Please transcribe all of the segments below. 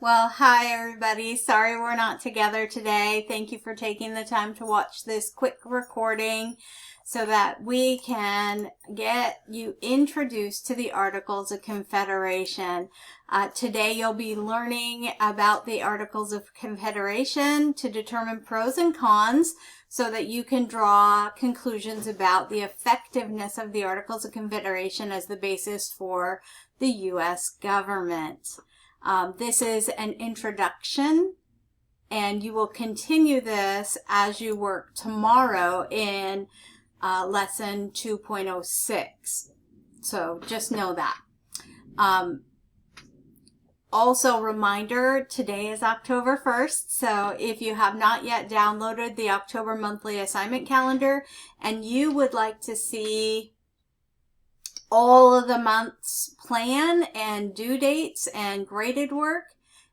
Well, hi everybody. Sorry we're not together today. Thank you for taking the time to watch this quick recording so that we can get you introduced to the Articles of Confederation. Today you'll be learning about the Articles of Confederation to determine pros and cons so that you can draw conclusions about the effectiveness of the Articles of Confederation as the basis for the U.S. government. This is an introduction, and you will continue this as you work tomorrow in lesson 2.06. So just know that. Also, reminder, today is October 1st, so if you have not yet downloaded the October monthly assignment calendar and you would like to see all of the month's plan and due dates and graded work,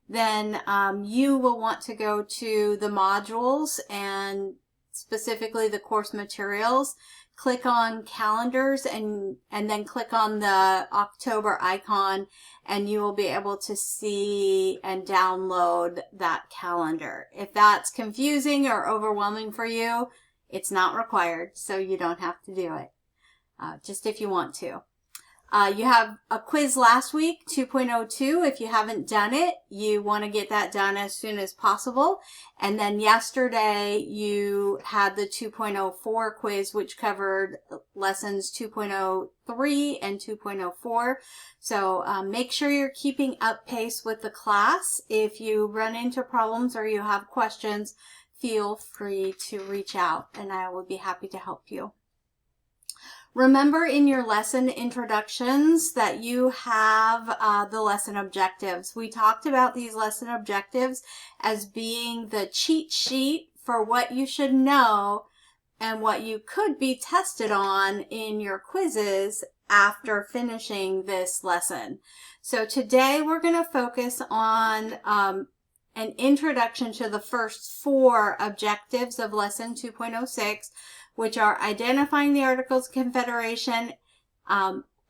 then you will want to go to the modules and specifically the course materials. Click on calendars and then click on the October icon, and you will be able to see and download that calendar. If that's confusing or overwhelming for you, it's not required, so you don't have to do it. Just if you want to. You have a quiz last week, 2.02. If you haven't done it, you want to get that done as soon as possible. And then yesterday you had the 2.04 quiz, which covered lessons 2.03 and 2.04. So make sure you're keeping up pace with the class. If you run into problems or you have questions, feel free to reach out and I will be happy to help you. Remember in your lesson introductions that you have the lesson objectives. We talked about these lesson objectives as being the cheat sheet for what you should know and what you could be tested on in your quizzes after finishing this lesson. So today we're going to focus on an introduction to the first 4 objectives of lesson 2.06, which are identifying the Articles of Confederation,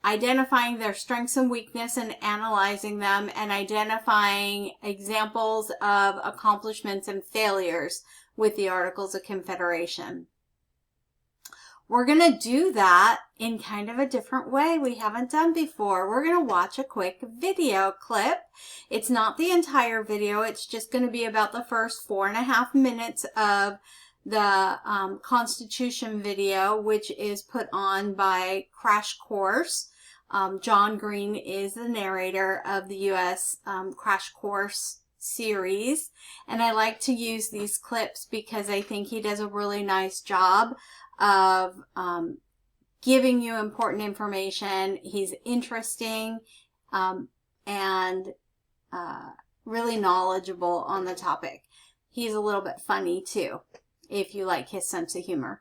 identifying their strengths and weakness and analyzing them, and identifying examples of accomplishments and failures with the Articles of Confederation. We're going to do that in kind of a different way we haven't done before. We're going to watch a quick video clip. It's not the entire video. It's just going to be about the first 4.5 minutes of the Constitution video, which is put on by Crash Course. John Green is the narrator of the U.S. Crash Course series, and I like to use these clips because I think he does a really nice job of giving you important information. He's interesting and really knowledgeable on the topic. He's a little bit funny too, if you like his sense of humor.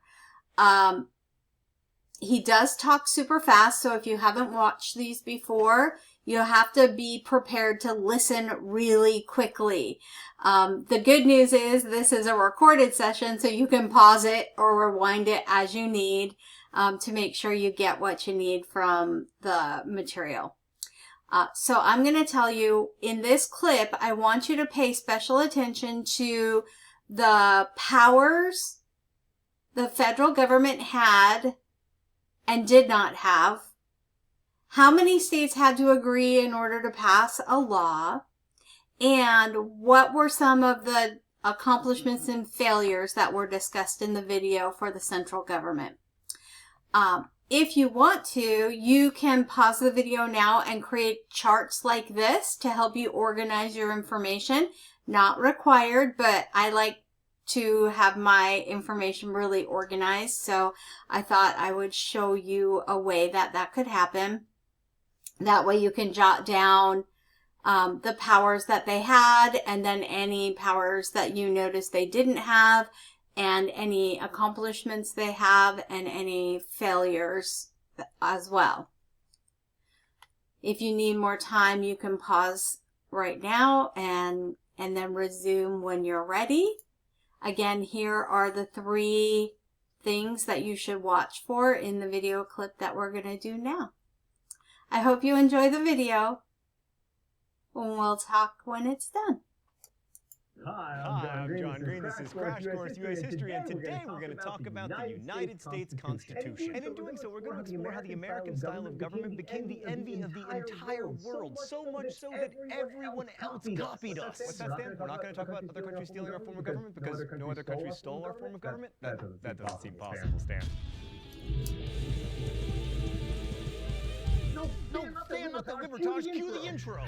He does talk super fast, so if you haven't watched these before, you have to be prepared to listen really quickly. The good news is this is a recorded session, so you can pause it or rewind it as you need to make sure you get what you need from the material. So I'm going to tell you, in this clip, I want you to pay special attention to the powers the federal government had and did not have, how many states had to agree in order to pass a law, and what were some of the accomplishments and failures that were discussed in the video for the central government. If you want to, you can pause the video now and create charts like this to help you organize your information. Not required, but I like to have my information really organized, so I thought I would show you a way that that could happen. That way you can jot down the powers that they had, and then any powers that you notice they didn't have, and any accomplishments they have, and any failures as well. If you need more time, you can pause right now and then resume when you're ready. Again, here are the 3 things that you should watch for in the video clip that we're going to do now. I hope you enjoy the video. We'll talk when it's done. Hi, I'm John Green. This is Crash Course U.S. History, and today we're going to talk about the United States Constitution. And in doing so, we're going to explore how the American style of government became the envy of the entire world, so much so that everyone else copied us. What's that, Stan? We're not going to talk about other countries stealing our form of government because no other country stole our form of government? That doesn't seem possible, Stan. No, Stan, not the Libertage. Cue the intro.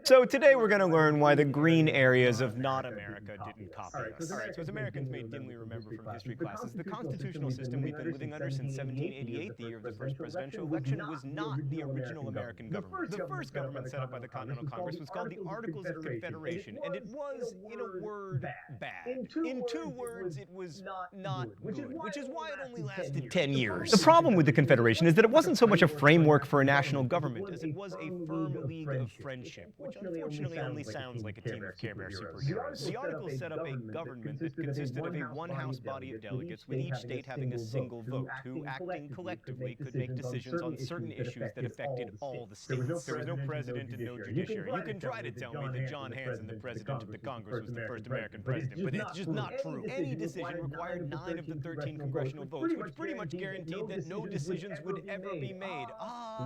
So today we're going to learn why the green areas of not America didn't copy us. All right, so as Americans may dimly remember from history classes, the constitutional system we've been living under since 1788, the year of the first presidential election, was not the original American government. The first government set up by the Continental Congress was called the Articles of Confederation, and it was, in a word, bad. In two words, it was not good, which is why it only lasted 10 years. The problem with the Confederation is that it wasn't so much a framework for a national government as it was a firm league of friendship, which unfortunately only sounds like a team of Care Bear superheroes. The Articles set up a government that consisted of a one-house body of delegates, with each state having a single vote, who, acting collectively, could make decisions on certain issues that affected all the states. There was no president and no judiciary. You can try to tell me that John Hanson, the president of the Congress, was the first American president, but it's just not true. Any decision required 9 of the 13 congressional votes, which pretty much guaranteed that no decisions would ever be made.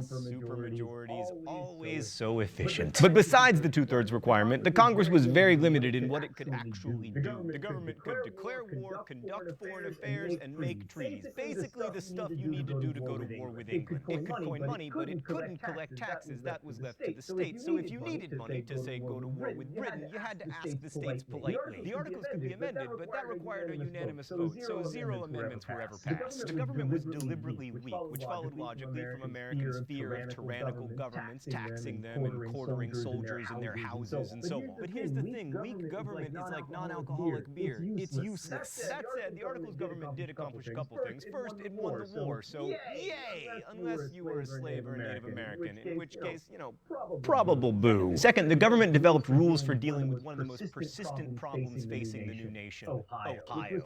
Supermajorities, always so efficient. But besides the 2/3 requirement, the Congress was very limited in what it could actually do. The government could declare war, conduct foreign affairs, and make treaties. Basically the stuff you need to do to go to war with England. It could coin money, but it couldn't collect taxes. That was left to the states. So if you needed money to, say, go to war with Britain, you had to ask the states politely. The Articles could be amended, but that required a unanimous vote, so 0 amendments were ever passed. The government was deliberately weak, which followed logically from Americans' fear of tyrannical governments taxing them and quartering soldiers in their houses and so on. But here's the thing, weak government is like non-alcoholic beer. It's useless. That said, the Articles government did accomplish a couple things. First, it won the war, so yay! Unless you were a slave or a Native American, in which case, you know, probable boo. Second, the government developed rules for dealing with one of the most persistent problems facing the new nation, Ohio,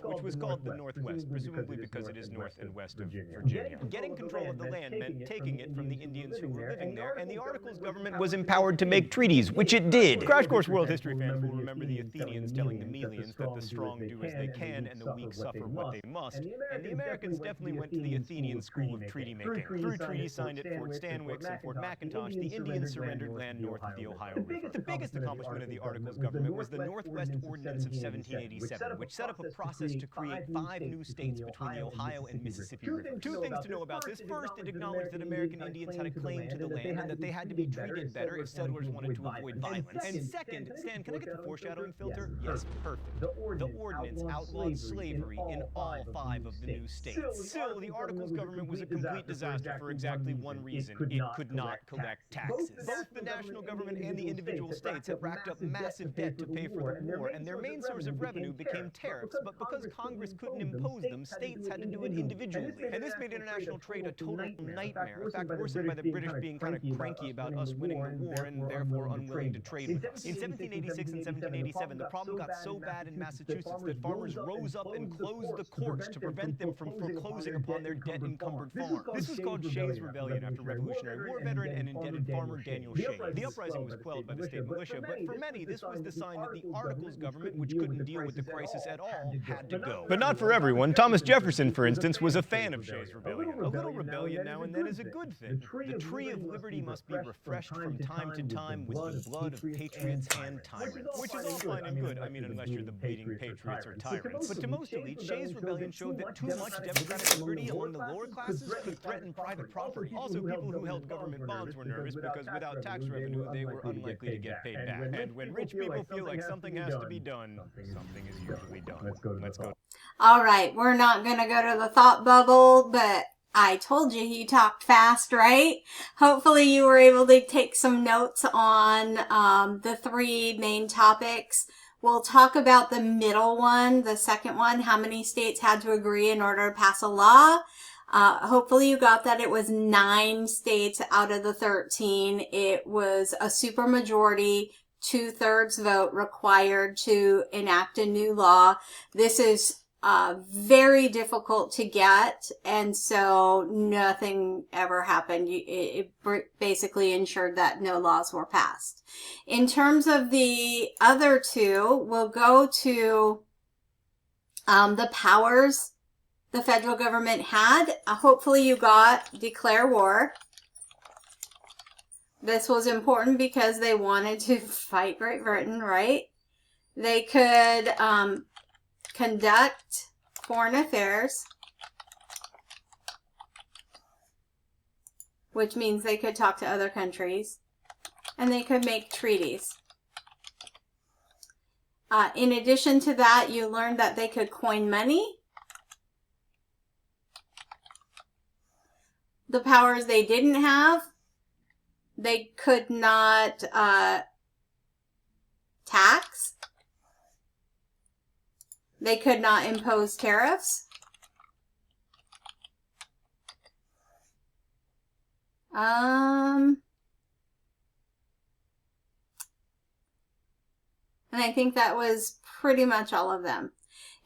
which was called the Northwest, presumably because it is north and west of Virginia. Getting control of the land meant taking it from the Indians who were living there, and the Articles government was empowered to make treaties, which it did. Crash Course World History fans will remember the Athenians telling the Melians that the strong do as they can and the weak suffer what they must, and the Americans definitely went to the Athenian school of treaty making. Through treaties signed at Fort Stanwix and Fort McIntosh, the Indians surrendered land north of the Ohio River. The biggest accomplishment of the Articles government was the Northwest Ordinance of 1787, which set up a process to create 5 new states between the Ohio and Mississippi River. 2 things to know about this. First, it acknowledged that American Indians had a claim to the land and that they had to be treated better if settlers wanted to avoid violence. And second, Stan, can I get the foreshadowing filter? Yes, perfect. The ordinance outlawed slavery in all 5 of the new states. Still, the Articles government was a complete disaster for exactly one reason: it could not collect taxes. Both the national government and the individual states had racked up massive debt to pay for the war, and their main source of revenue became tariffs, but because Congress couldn't impose them, states had to do it individually. And this made international trade a total nightmare, in fact worsened by the British being kind of cranky about us winning the war and therefore unwilling to trade with us. In 1786 and 1787, the problem got so bad in Massachusetts that farmers rose up and closed the courts to prevent them from foreclosing upon their debt-encumbered farm. This was called Shays' Rebellion after Revolutionary War veteran and indebted farmer Daniel Shay. The uprising was quelled by the state militia, but for many, this was the sign that the Articles government, which couldn't deal with the crisis at all, had to go. But not for everyone. Thomas Jefferson, for instance, was a fan of Shays' Rebellion. A little rebellion now and then is a good thing. The tree of liberty must be refreshed from time to time with the blood of patriots and tyrants. Which is all fine and good, I mean, unless you're the bleeding patriots or tyrants. But to most elites, Shays' Rebellion showed that too much democratic liberty among the lower classes could threaten private property. Also, people who held government bonds were nervous because without tax revenue, they were unlikely to get paid back. And when rich people feel like something has to be done, something is usually done. Let's go. All right, we're not going to go to the thought bubble, but I told you he talked fast, right? Hopefully you were able to take some notes on the 3 main topics. We'll talk about the middle one, the second one, how many states had to agree in order to pass a law. Hopefully you got that it was 9 states out of the 13. It was a supermajority, 2/3 vote required to enact a new law. This is very difficult to get, and so nothing ever happened. It basically ensured that no laws were passed. In terms of the other two, we'll go to the powers the federal government had. Hopefully you got declare war. This was important because they wanted to fight Great Britain, right? They could conduct foreign affairs, which means they could talk to other countries, and they could make treaties. In addition to that, you learned that they could coin money. The powers they didn't have, they could not tax. They could not impose tariffs. And I think that was pretty much all of them.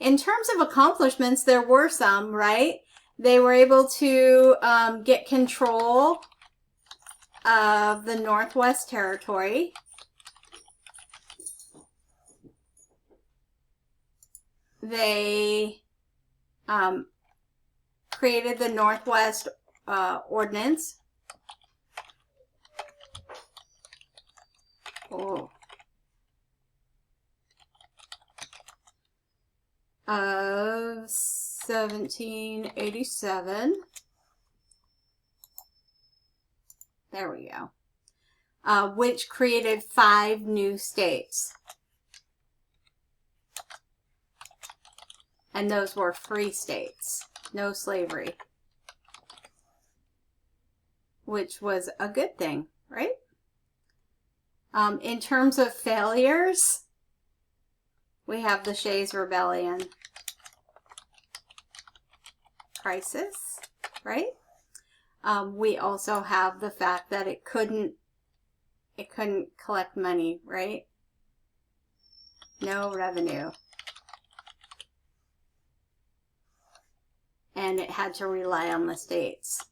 In terms of accomplishments, there were some, right? They were able to get control of the Northwest Territory. They created the Northwest Ordinance. Of 1787. There we go. Which created 5 new states. And those were free states. No slavery. Which was a good thing, right? In terms of failures, we have the Shays Rebellion crisis, right? We also have the fact that it couldn't collect money, right? No revenue. And it had to rely on the states.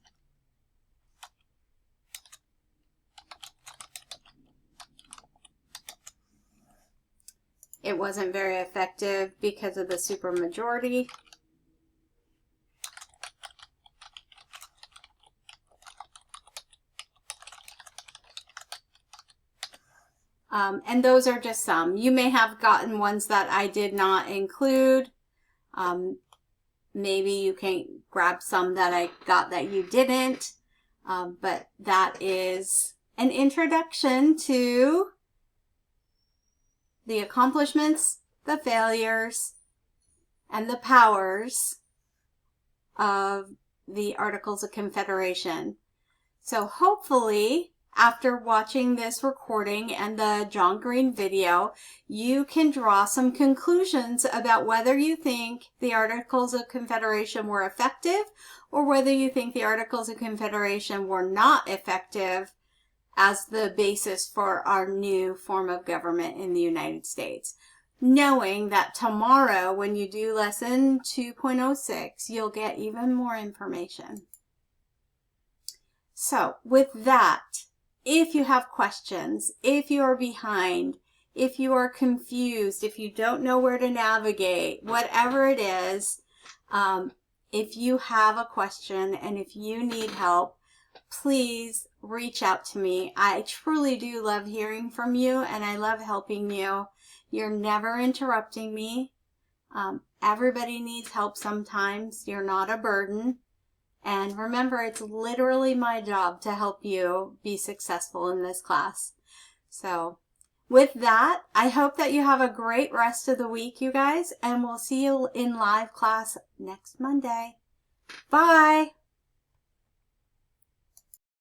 It wasn't very effective because of the supermajority. And those are just some. You may have gotten ones that I did not include. Maybe you can grab some that I got that you didn't. But that is an introduction to the accomplishments, the failures, and the powers of the Articles of Confederation. So hopefully, after watching this recording and the John Green video, you can draw some conclusions about whether you think the Articles of Confederation were effective or whether you think the Articles of Confederation were not effective as the basis for our new form of government in the United States. Knowing that tomorrow, when you do lesson 2.06, you'll get even more information. So with that, if you have questions, if you are behind, if you are confused, if you don't know where to navigate, whatever it is, if you have a question and if you need help, please reach out to me. I truly do love hearing from you and I love helping you. You're never interrupting me. Everybody needs help sometimes. You're not a burden. And remember, it's literally my job to help you be successful in this class. So with that, I hope that you have a great rest of the week, you guys, and we'll see you in live class next Monday. Bye.